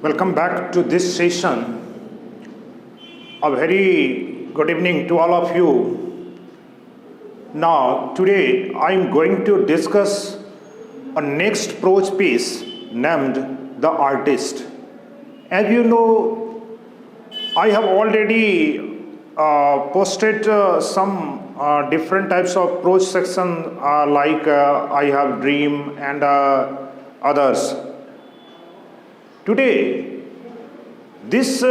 Welcome back to this session. A very good evening to all of you. Now, today I am going to discuss a next prose piece named The Artist. As you know, I have already posted some different types of prose section like I Have Dream and others. Today, this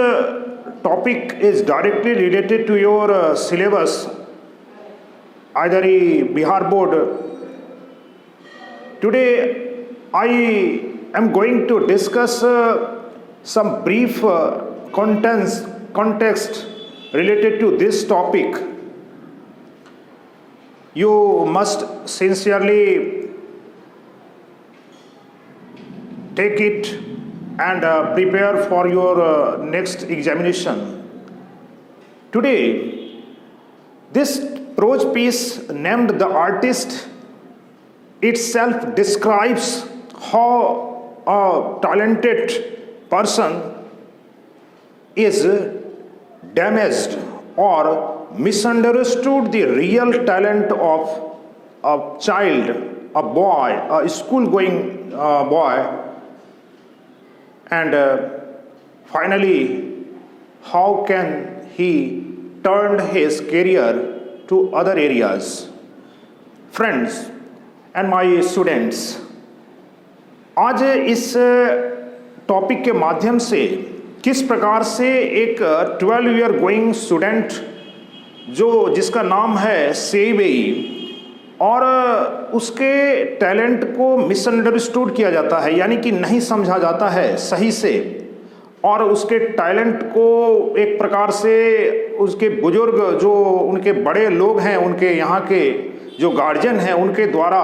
topic is directly related to your syllabus, either a Bihar board. Today, I am going to discuss some brief context related to this topic. You must sincerely take it and prepare for your next examination. Today, this prose piece named The Artist itself describes how a talented person is damaged or misunderstood the real talent of a child, a boy, a school-going boy, and finally, how can he turn his career to other areas? Friends and my students, आज इस topic के माध्यम से किस प्रकार से एक 12 year going student जिसका नाम है सेबेई और उसके टैलेंट को मिसअंडरस्टूड किया जाता है, यानी कि नहीं समझा जाता है सही से, और उसके टैलेंट को एक प्रकार से उसके बुजुर्ग जो उनके बड़े लोग हैं, उनके यहाँ के जो गार्जियन हैं, उनके द्वारा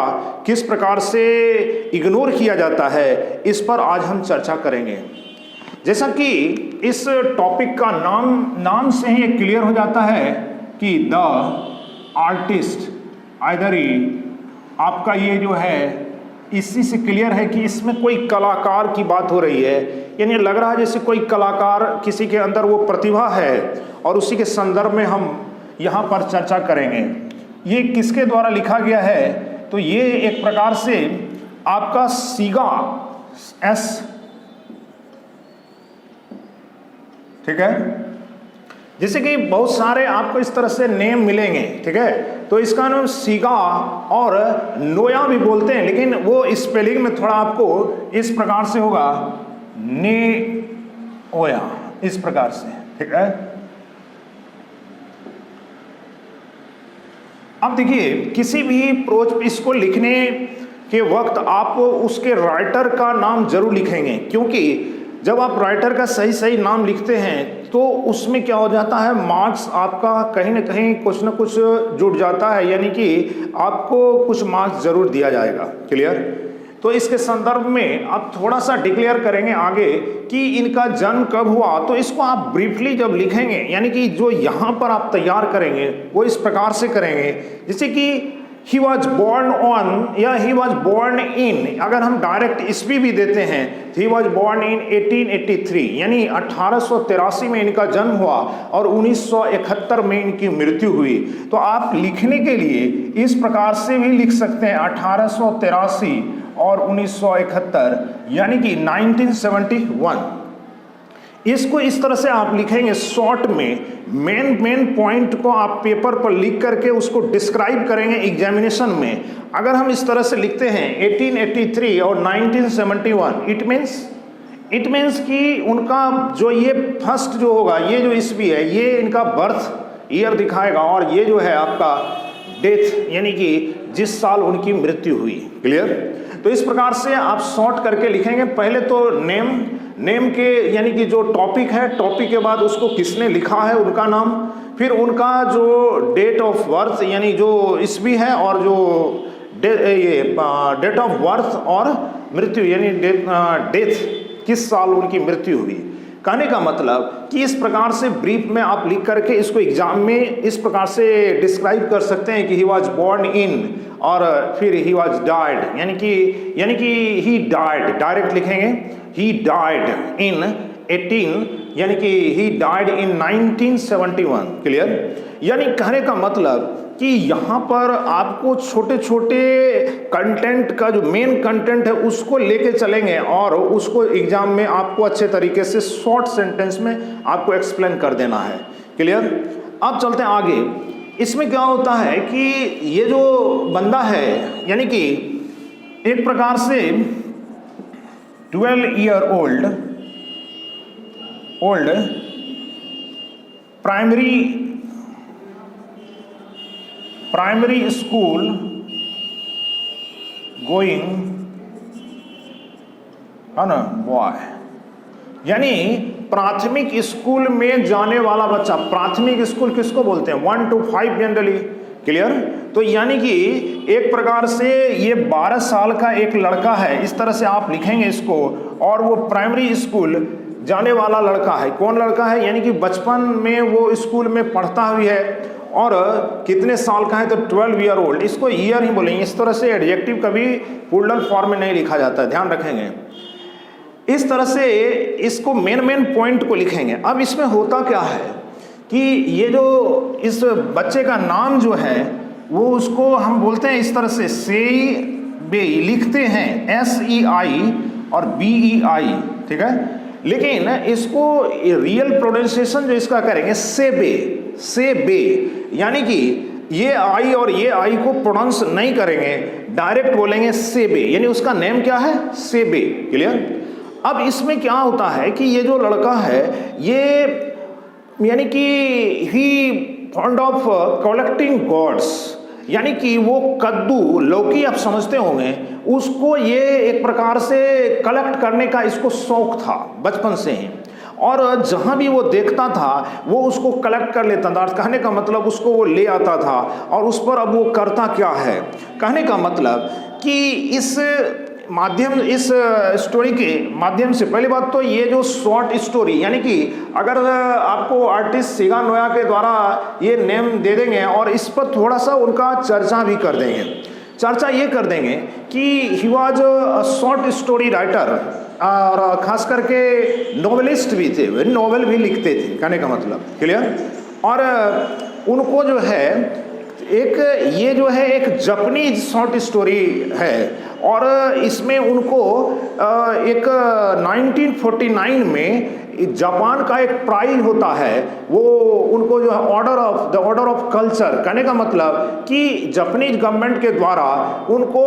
किस प्रकार से इग्नोर किया जाता है, इस पर आज हम चर्चा करेंगे। जैसा कि इस टॉपिक का नाम से ही क्लियर हो जाता है कि द आर्टिस्ट, आइदर आपका ये जो है इसी से क्लियर है कि इसमें कोई कलाकार की बात हो रही है, यानी लग रहा है जैसे कोई कलाकार, किसी के अंदर वो प्रतिभा है और उसी के संदर्भ में हम यहाँ पर चर्चा करेंगे। ये किसके द्वारा लिखा गया है? तो ये एक प्रकार से आपका सीगा एस, ठीक है, जैसे कि बहुत सारे आपको इस तरह से नेम मिलेंगे, ठीक है, तो इसका नाम सीगा और नोया भी बोलते हैं, लेकिन वो स्पेलिंग में थोड़ा आपको इस प्रकार से होगा, ने ओया, इस प्रकार से, ठीक है। अब देखिए, किसी भी प्रोज पीस को लिखने के वक्त आप उसके राइटर का नाम जरूर लिखेंगे, क्योंकि जब आप राइटर का सही नाम लिखते हैं तो उसमें क्या हो जाता है, मार्क्स आपका कहीं ना कहीं कुछ ना कुछ जुड़ जाता है, यानी कि आपको कुछ मार्क्स जरूर दिया जाएगा। क्लियर? तो इसके संदर्भ में आप थोड़ा सा डिक्लेयर करेंगे आगे कि इनका जन्म कब हुआ, तो इसको आप ब्रीफली जब लिखेंगे, यानी कि जो यहाँ पर आप तैयार करेंगे वो इस प्रकार से करेंगे, जैसे कि he was born on या he was born in, अगर हम डायरेक्ट ईस्वी भी देते हैं, he was born in 1883, यानी 1883 में इनका जन्म हुआ और 1971 में इनकी मृत्यु हुई। तो आप लिखने के लिए इस प्रकार से भी लिख सकते हैं 1883 और 1971, यानी कि 1971। इसको इस तरह से आप लिखेंगे शॉर्ट में, मेन पॉइंट को आप पेपर पर लिख करके उसको डिस्क्राइब करेंगे एग्जामिनेशन में। अगर हम इस तरह से लिखते हैं 1883 और 1971, इट मीन्स कि उनका जो ये फर्स्ट जो होगा, ये जो ईस्वी है, ये इनका बर्थ ईयर दिखाएगा, और ये जो है आपका डेथ, यानी कि जिस साल उनकी मृत्यु हुई। क्लियर? तो इस प्रकार से आप शॉर्ट करके लिखेंगे। पहले तो नेम के, यानी कि जो टॉपिक है, टॉपिक के बाद उसको किसने लिखा है उनका नाम, फिर उनका जो डेट ऑफ बर्थ, यानी जो ईस्वी है, और जो डेट ऑफ बर्थ और मृत्यु, यानी डेथ किस साल उनकी मृत्यु हुई। कहने का मतलब कि इस प्रकार से ब्रीफ में आप लिख करके इसको एग्जाम में इस प्रकार से डिस्क्राइब कर सकते हैं कि ही वॉज बॉर्न इन, और फिर ही वॉज डाइड, यानी कि ही डाइड, डायरेक्ट लिखेंगे ही डाइड इन 18, यानी कि ही डाइड इन 1971। क्लियर? यानी कहने का मतलब कि यहाँ पर आपको छोटे छोटे कंटेंट का जो मेन कंटेंट है उसको लेके चलेंगे और उसको एग्जाम में आपको अच्छे तरीके से शॉर्ट सेंटेंस में आपको एक्सप्लेन कर देना है। क्लियर? अब चलते हैं आगे। इसमें क्या होता है कि ये जो बंदा है, यानी कि एक प्रकार से 12 year old primary school going है ना बॉय, यानी प्राथमिक स्कूल में जाने वाला बच्चा। प्राथमिक स्कूल किसको बोलते हैं? 1 to 5 जनरली। क्लियर? तो यानी कि एक प्रकार से ये 12 साल का एक लड़का है, इस तरह से आप लिखेंगे इसको, और वो प्राइमरी स्कूल जाने वाला लड़का है। कौन लड़का है? यानी कि बचपन में वो स्कूल में पढ़ता भी है, और कितने साल का है? तो 12 ईयर ओल्ड। इसको ईयर ही बोलेंगे, इस तरह से एडजेक्टिव कभी प्लूरल फॉर्म में नहीं लिखा जाता है, ध्यान रखेंगे। इस तरह से इसको मेन पॉइंट को लिखेंगे। अब इसमें होता क्या है कि ये जो इस बच्चे का नाम जो है वो उसको हम बोलते हैं इस तरह से सेई लिखते हैं, SEI और BEI, ठीक है। लेकिन इसको रियल प्रोनाउंसिएशन जो इसका करेंगे सेबे, यानी कि ये आई और ये आई को प्रोनाउंस नहीं करेंगे, डायरेक्ट बोलेंगे सेबे, यानी उसका नेम क्या है? सेबे। क्लियर? अब इसमें क्या होता है कि ये जो लड़का है ये यानी कि ही फॉन्ड ऑफ कलेक्टिंग गॉड्स, यानी कि वो कद्दू लौकी आप समझते होंगे, उसको ये एक प्रकार से कलेक्ट करने का इसको शौक था बचपन से ही, और जहाँ भी वो देखता था वो उसको कलेक्ट कर लेता था। कहने का मतलब उसको वो ले आता था, और उस पर अब वो करता क्या है? कहने का मतलब कि इस स्टोरी के माध्यम से पहली बात तो ये जो शॉर्ट स्टोरी, यानी कि अगर आपको आर्टिस्ट सिगा नोया के द्वारा ये नेम दे देंगे और इस पर थोड़ा सा उनका चर्चा भी कर देंगे, चर्चा ये कर देंगे कि he was a short story writer, और खास करके नॉवेलिस्ट भी थे, नॉवेल भी लिखते थे, कहने का मतलब। क्लियर? और उनको जो है ये जो है एक जापानीज शॉर्ट स्टोरी है, और इसमें उनको एक 1949 में जापान का एक प्राइज होता है, वो उनको जो है ऑर्डर ऑफ कल्चर, कहने का मतलब कि जापानीज गवर्नमेंट के द्वारा उनको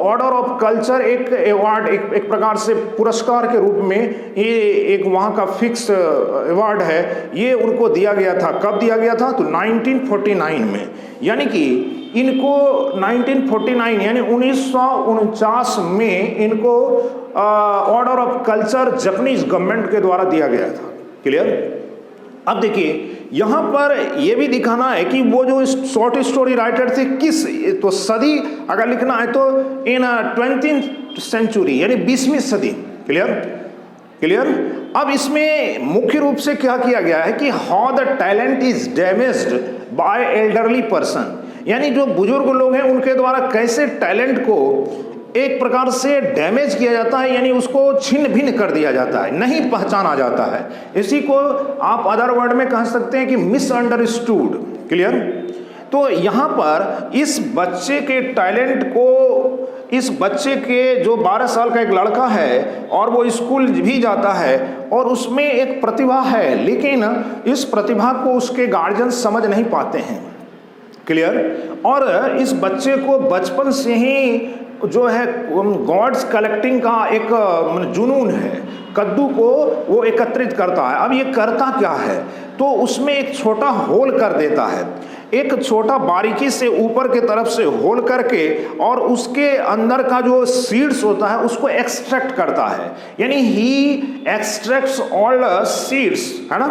ऑर्डर ऑफ कल्चर एक अवार्ड, एक प्रकार से पुरस्कार के रूप में, ये एक वहाँ का फिक्स अवार्ड है, ये उनको दिया गया था। कब दिया गया था? तो 1949 में, यानी कि इनको 1949 यानी 1949 में इनको order of culture Japanese government के द्वारा दिया गया था। क्लियर? अब देखिए यहाँ पर यह भी दिखाना है कि वो जो शॉर्ट स्टोरी राइटर थे किस, तो सदी अगर लिखना है तो इन 20th सेंचुरी, यानी 20वीं सदी। क्लियर? अब इसमें मुख्य रूप से क्या किया गया है कि how the talent is damaged bye elderly person, यानी जो बुजुर्ग लोग हैं उनके द्वारा कैसे टैलेंट को एक प्रकार से डैमेज किया जाता है, यानी उसको छिन्न भिन्न कर दिया जाता है, नहीं पहचाना जाता है। इसी को आप अदर वर्ड में कह सकते हैं कि मिसअंडरस्टूड। क्लियर? तो यहाँ पर इस बच्चे के टैलेंट को, इस बच्चे के जो 12 साल का एक लड़का है और वो स्कूल भी जाता है और उसमें एक प्रतिभा है, लेकिन इस प्रतिभा को उसके गार्जियन समझ नहीं पाते हैं। क्लियर? और इस बच्चे को बचपन से ही जो है गॉड्स कलेक्टिंग का एक जुनून है, कद्दू को वो एकत्रित करता है। अब ये करता क्या है? तो उसमें एक छोटा होल कर देता है, एक छोटा बारीकी से ऊपर के तरफ से होल करके, और उसके अंदर का जो सीड्स होता है उसको एक्सट्रैक्ट करता है, यानी ही एक्सट्रैक्ट्स ऑल सीड्स, है ना,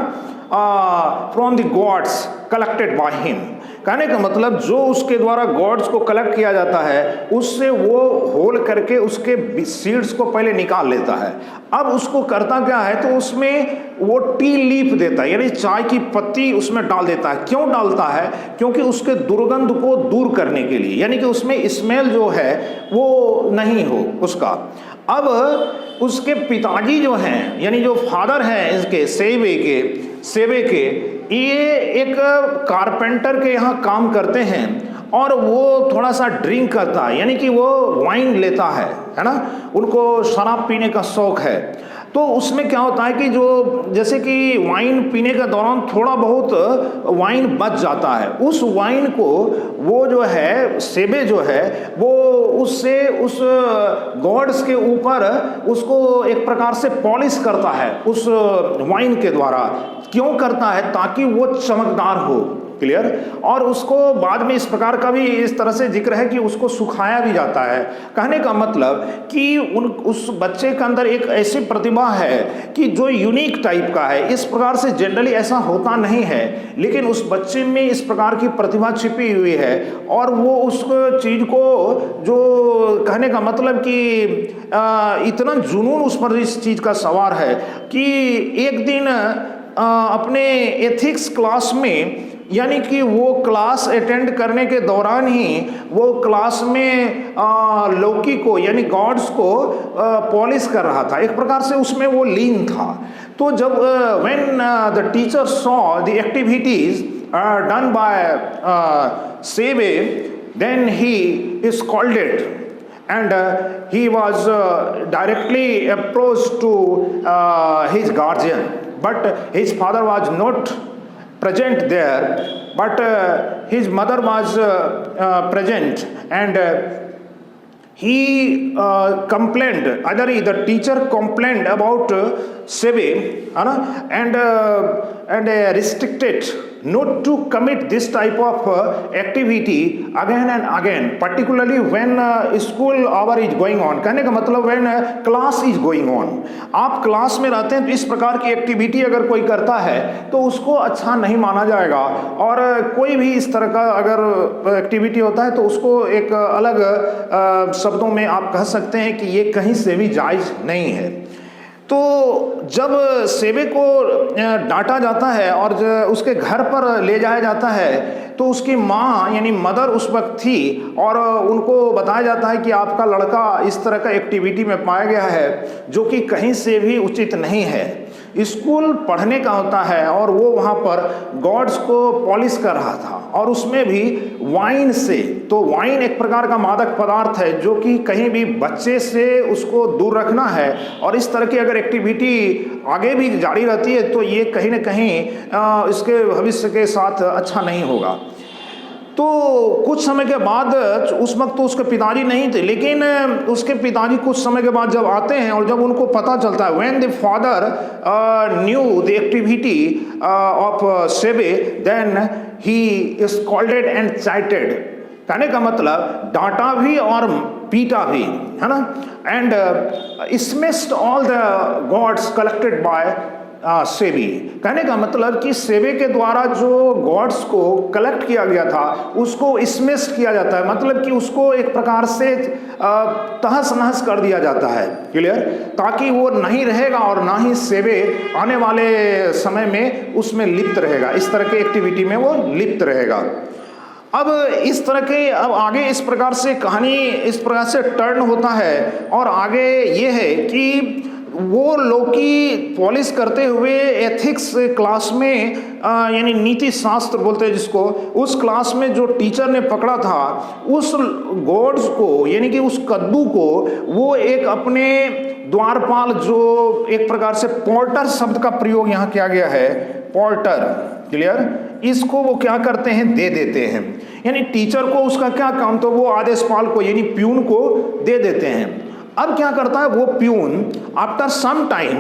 from the gods collected by him. कहने का मतलब जो उसके द्वारा गॉड्स को कलेक्ट किया जाता है उससे वो होल करके उसके सीड्स को पहले निकाल लेता है। अब उसको करता क्या है, तो उसमें वो टी लीफ देता है, यानी चाय की पत्ती उसमें डाल देता है। क्यों डालता है? क्योंकि उसके दुर्गंध को दूर करने के लिए, यानी कि उसमें स्मेल जो है वो नहीं हो उसका। अब उसके पिताजी जो हैं, यानी जो फादर हैं इसके सेबे के, ये एक कारपेंटर के यहाँ काम करते हैं और वो थोड़ा सा ड्रिंक करता है, यानी कि वो वाइन लेता है ना, उनको शराब पीने का शौक है। तो उसमें क्या होता है कि जो जैसे कि वाइन पीने के दौरान थोड़ा बहुत वाइन बच जाता है, उस वाइन को वो जो है सेबे जो है वो उससे उस गॉड्स के ऊपर उसको एक प्रकार से पॉलिश करता है उस वाइन के द्वारा। क्यों करता है? ताकि वो चमकदार हो। क्लियर? और उसको बाद में इस प्रकार का भी इस तरह से जिक्र है कि उसको सुखाया भी जाता है। कहने का मतलब कि उस बच्चे के अंदर एक ऐसी प्रतिभा है कि जो यूनिक टाइप का है। इस प्रकार से जनरली ऐसा होता नहीं है, लेकिन उस बच्चे में इस प्रकार की प्रतिभा छिपी हुई है और वो उस चीज को, जो कहने का मतलब कि इतना जुनून उस पर इस चीज का सवार है कि एक दिन अपने एथिक्स क्लास में, यानी कि वो क्लास अटेंड करने के दौरान ही वो क्लास में लौकी को यानी गॉड्स को पॉलिश कर रहा था। एक प्रकार से उसमें वो लीन था। तो जब when the teacher saw the activities done by सेबे, then he scolded and he was directly approached to his guardian, but his father was not present there, but his mother was present, and he complained, either the teacher complained about Sebe, and restricted not to commit this type of activity again and again, particularly when school hour is going on। कहने का मतलब when class is going on, आप class में रहते हैं तो इस प्रकार की एक्टिविटी अगर कोई करता है तो उसको अच्छा नहीं माना जाएगा, और कोई भी इस तरह का अगर एक्टिविटी होता है तो उसको एक अलग शब्दों में आप कह सकते हैं कि ये कहीं से भी जायज़ नहीं है। तो जब सेबे को डांटा जाता है और उसके घर पर ले जाया जाता है तो उसकी माँ यानी मदर उस वक्त थी और उनको बताया जाता है कि आपका लड़का इस तरह का एक्टिविटी में पाया गया है जो कि कहीं से भी उचित नहीं है। स्कूल पढ़ने का होता है और वो वहाँ पर गॉड्स को पॉलिश कर रहा था, और उसमें भी वाइन से। तो वाइन एक प्रकार का मादक पदार्थ है जो कि कहीं भी बच्चे से उसको दूर रखना है, और इस तरह की अगर एक्टिविटी आगे भी जारी रहती है तो ये कहीं ना कहीं इसके भविष्य के साथ अच्छा नहीं होगा। तो कुछ समय के बाद, उस वक्त तो उसके पिताजी नहीं थे, लेकिन उसके पिताजी कुछ समय के बाद जब आते हैं और जब उनको पता चलता है, when the father knew the activity of सेबे, then he scolded and chided. कहने का मतलब डांटा भी और पीटा भी, है ना। And smashed all the gods collected by SEBI. कहने का मतलब कि सेबे के द्वारा जो गॉड्स को कलेक्ट किया गया था उसको स्मैश किया जाता है, मतलब कि उसको एक प्रकार से तहस नहस कर दिया जाता है। क्लियर? ताकि वो नहीं रहेगा और ना ही सेबे आने वाले समय में उसमें लिप्त रहेगा, इस तरह के एक्टिविटी में वो लिप्त रहेगा। अब इस तरह के अब आगे इस प्रकार से कहानी इस प्रकार से टर्न होता है, और आगे ये है कि वो लौकी पॉलिश करते हुए एथिक्स क्लास में यानी नीति शास्त्र बोलते हैं जिसको, उस क्लास में जो टीचर ने पकड़ा था उस गॉड्स को यानी कि उस कद्दू को वो एक अपने द्वारपाल, जो एक प्रकार से पोर्टर शब्द का प्रयोग यहाँ किया गया है, पोर्टर। क्लियर? इसको वो क्या करते हैं, दे देते हैं। यानी टीचर को उसका क्या काम, तो वो आदेशपाल को यानी प्यून को दे देते हैं। अब क्या करता है वो peon, after some time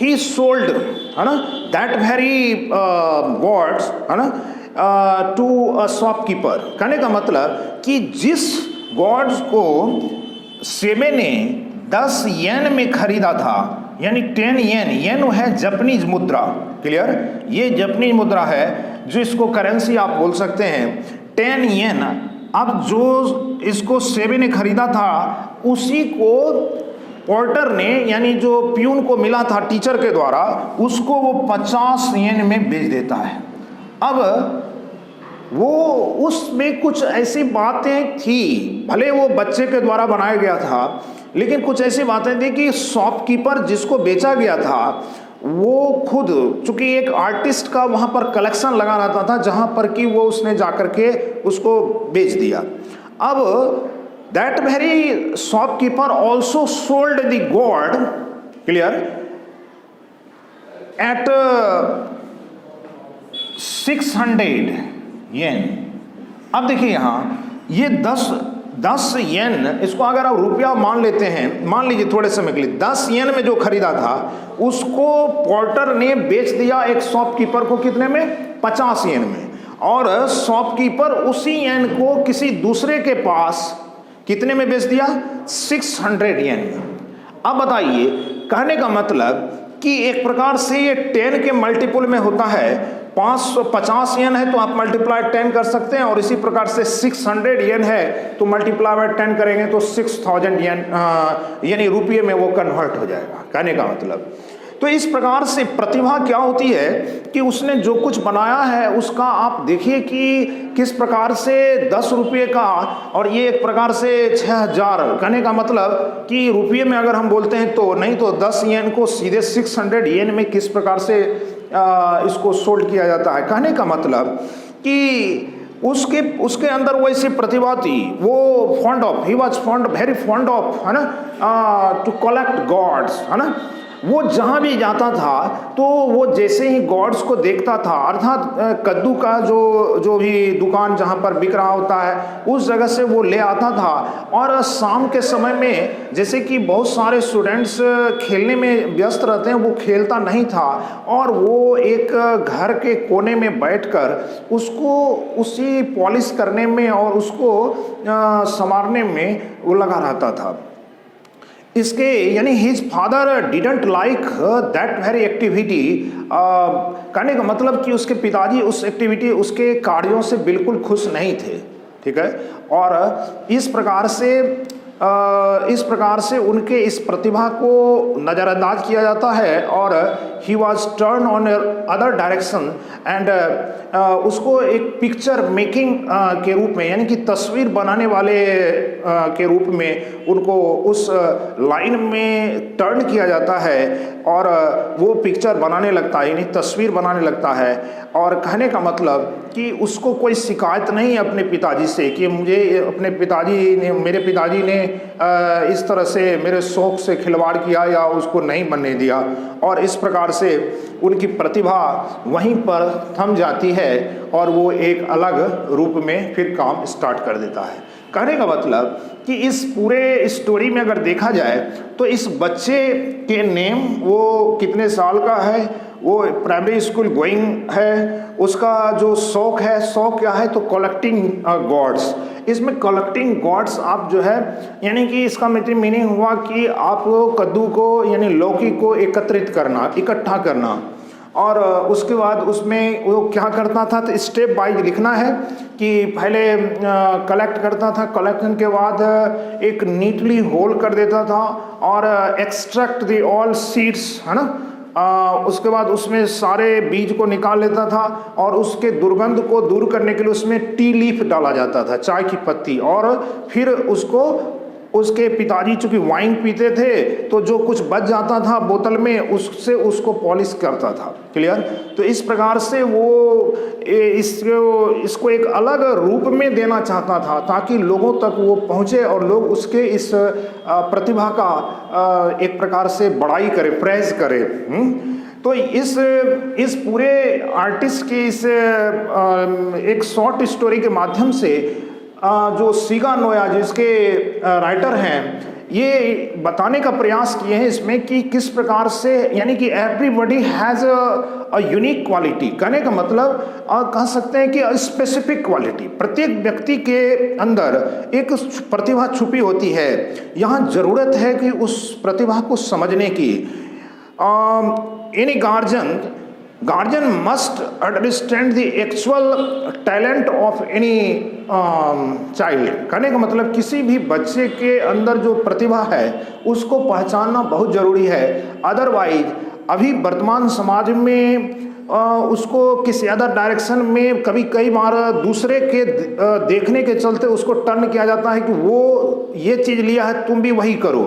he sold, है ना, दैट वेरी गॉड्स, है ना, टू अ शॉपकीपर। कहने का मतलब कि जिस गॉड्स को सेबे ने 10 येन में खरीदा था यानी 10 येन, येन है जापानीज मुद्रा, क्लियर, ये जापानीज मुद्रा है जो इसको करेंसी आप बोल सकते हैं, 10 येन। अब जो इसको सेबी ने खरीदा था उसी को पोर्टर ने, यानी जो प्यून को मिला था टीचर के द्वारा, उसको वो 50 येन में बेच देता है। अब वो उसमें कुछ ऐसी बातें थी, भले वो बच्चे के द्वारा बनाया गया था, लेकिन कुछ ऐसी बातें थी कि शॉपकीपर जिसको बेचा गया था वो खुद, चूंकि एक आर्टिस्ट का वहां पर कलेक्शन लगा रहता था जहां पर कि वो उसने जाकर के उसको बेच दिया। अब that very shopkeeper also sold the god, clear, at 600 yen. अब देखिए यहां ये 10 येन, इसको अगर आप रुपया मान लेते हैं, मान लीजिए थोड़े समय के लिए, 10 येन में जो खरीदा था उसको पोर्टर ने बेच दिया एक शॉपकीपर को, कितने में, 50 येन में। और शॉपकीपर उसी येन को किसी दूसरे के पास कितने में बेच दिया, 600 येन में। अब बताइए, कहने का मतलब कि एक प्रकार से ये 10 के मल्टीपल में होता है, 550 येन है तो आप मल्टीप्लाई 10 कर सकते हैं, और इसी प्रकार से 600 येन है तो मल्टीप्लाई बाय 10 करेंगे तो 6000 येन यानी रुपये में वो कन्वर्ट हो जाएगा, कहने का मतलब। तो इस प्रकार से प्रतिभा क्या होती है कि उसने जो कुछ बनाया है उसका आप देखिए कि किस प्रकार से 10 रुपये का, और ये एक प्रकार से 6000, कहने का मतलब कि रुपये में अगर हम बोलते हैं तो नहीं, तो 10 येन को सीधे 600 येन में किस प्रकार से इसको सोल्ड किया जाता है। कहने का मतलब कि उसके अंदर वैसी प्रतिभा थी, वो fond of, he was fond, very fond of, है ना, टू कलेक्ट गॉड्स, है ना। वो जहाँ भी जाता था तो वो जैसे ही गॉड्स को देखता था, अर्थात कद्दू का जो भी दुकान जहाँ पर बिक रहा होता है उस जगह से वो ले आता था। और शाम के समय में जैसे कि बहुत सारे स्टूडेंट्स खेलने में व्यस्त रहते हैं, वो खेलता नहीं था, और वो एक घर के कोने में बैठकर उसको उसी पॉलिश करने में और उसको संवारने में वो लगा रहता था। इसके यानी his father didn't like that very activity, कहने का मतलब कि उसके पिताजी उस एक्टिविटी, उसके कार्यों से बिल्कुल खुश नहीं थे, ठीक है। और इस प्रकार से उनके इस प्रतिभा को नज़रअंदाज किया जाता है, और he was turn on other direction and उसको एक पिक्चर मेकिंग के रूप में, यानी कि तस्वीर बनाने वाले के रूप में उनको उस लाइन में टर्न किया जाता है, और वो पिक्चर बनाने लगता है, यानी तस्वीर बनाने लगता है। और कहने का मतलब कि उसको कोई शिकायत नहीं अपने पिताजी से कि मुझे अपने मेरे पिताजी ने इस तरह से मेरे शौक से खिलवाड़ किया या उसको नहीं बनने दिया, और इस प्रकार से उनकी प्रतिभा वहीं पर थम जाती है और वो एक अलग रूप में फिर काम स्टार्ट कर देता है। कहने का मतलब कि इस पूरे स्टोरी में अगर देखा जाए तो इस बच्चे के नेम, वो कितने साल का है, वो प्राइमरी स्कूल गोइंग है, उसका जो शौक है, शौक क्या है, तो कलेक्टिंग गॉड्स। इसमें कलेक्टिंग गॉड्स आप जो है, यानी कि इसका मतलब मीनिंग हुआ कि आप कद्दू को यानी लौकी को एकत्रित करना, इकट्ठा करना, और उसके बाद उसमें वो क्या करता था, तो स्टेप बाइज लिखना है कि पहले कलेक्ट करता था, कलेक्शन के बाद एक नीटली होल कर देता था और एक्सट्रैक्ट द ऑल सीड्स, है ना, उसके बाद उसमें सारे बीज को निकाल लेता था, और उसके दुर्गंध को दूर करने के लिए उसमें टी लीफ डाला जाता था, चाय की पत्ती, और फिर उसको उसके पिताजी चूंकि वाइन पीते थे तो जो कुछ बच जाता था बोतल में उससे उसको पॉलिश करता था, क्लियर। तो इस प्रकार से वो इसको एक अलग रूप में देना चाहता था ताकि लोगों तक वो पहुँचे और लोग उसके इस प्रतिभा का एक प्रकार से बड़ाई करे, प्रेज करे। तो इस पूरे आर्टिस्ट की इस एक शॉर्ट स्टोरी के माध्यम से जो सिगा नोया जिसके राइटर हैं, ये बताने का प्रयास किए हैं इसमें कि किस प्रकार से, यानी कि everybody has a unique quality. कहने का मतलब कह सकते हैं कि स्पेसिफिक क्वालिटी, प्रत्येक व्यक्ति के अंदर एक प्रतिभा छुपी होती है। यहाँ ज़रूरत है कि उस प्रतिभा को समझने की। any guardian must understand the actual talent of any child। कहने का मतलब किसी भी बच्चे के अंदर जो प्रतिभा है उसको पहचानना बहुत ज़रूरी है। अदरवाइज अभी वर्तमान समाज में उसको किसी अदर डायरेक्शन में कई बार दूसरे के देखने के चलते उसको टर्न किया जाता है कि वो ये चीज़ लिया है तुम भी वही करो।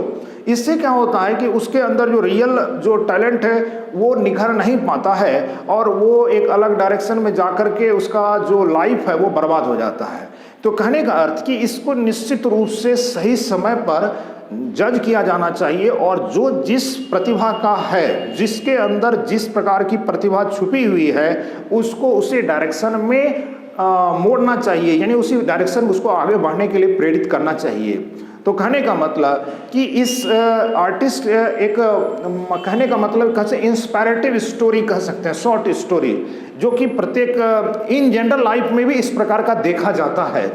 इससे क्या होता है कि उसके अंदर जो रियल जो टैलेंट है वो निखर नहीं पाता है और वो एक अलग डायरेक्शन में जाकर के उसका जो लाइफ है वो बर्बाद हो जाता है। तो कहने का अर्थ कि इसको निश्चित रूप से सही समय पर जज किया जाना चाहिए और जो जिस प्रतिभा का है, जिसके अंदर जिस प्रकार की प्रतिभा छुपी हुई है उसको उसी डायरेक्शन में मोड़ना चाहिए, यानी उसी डायरेक्शन में उसको आगे बढ़ने के लिए प्रेरित करना चाहिए। तो कहने का मतलब कि इस आर्टिस्ट एक कहने का मतलब कैसे इंस्पायरेटिव स्टोरी कह सकते हैं, शॉर्ट स्टोरी, जो कि प्रत्येक इन जनरल लाइफ में भी इस प्रकार का देखा जाता है।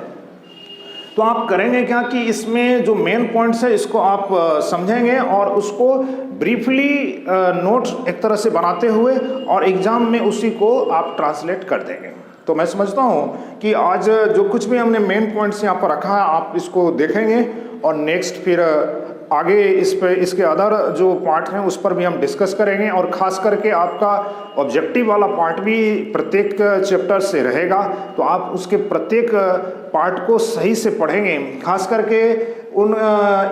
तो आप करेंगे क्या कि इसमें जो मेन पॉइंट्स है इसको आप समझेंगे और उसको ब्रीफली नोट्स एक तरह से बनाते हुए और एग्जाम में उसी को आप ट्रांसलेट कर देंगे। तो मैं समझता हूँ कि आज जो कुछ भी हमने मेन पॉइंट्स यहाँ पर रखा है आप इसको देखेंगे और नेक्स्ट फिर आगे इस पे इसके अदर जो पार्ट हैं उस पर भी हम डिस्कस करेंगे और ख़ास करके आपका ऑब्जेक्टिव वाला पार्ट भी प्रत्येक चैप्टर से रहेगा। तो आप उसके प्रत्येक पार्ट को सही से पढ़ेंगे, खास करके उन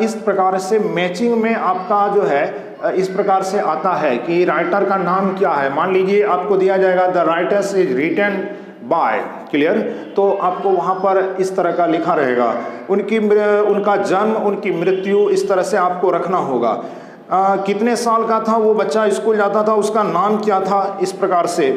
इस प्रकार से मैचिंग में आपका जो है इस प्रकार से आता है कि राइटर का नाम क्या है। मान लीजिए आपको दिया जाएगा the writers is written by, clear, तो आपको वहाँ पर इस तरह का लिखा रहेगा, उनका जन्म, उनकी मृत्यु, इस तरह से आपको रखना होगा। कितने साल का था वो बच्चा, स्कूल जाता था, उसका नाम क्या था, इस प्रकार से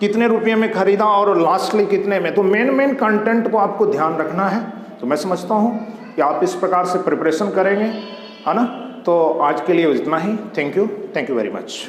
कितने रुपये में खरीदा और लास्टली कितने में। तो मेन कंटेंट को आपको ध्यान रखना है। तो मैं समझता हूँ कि आप इस प्रकार से प्रिपरेशन करेंगे, है ना। तो आज के लिए इतना ही। Thank you very much.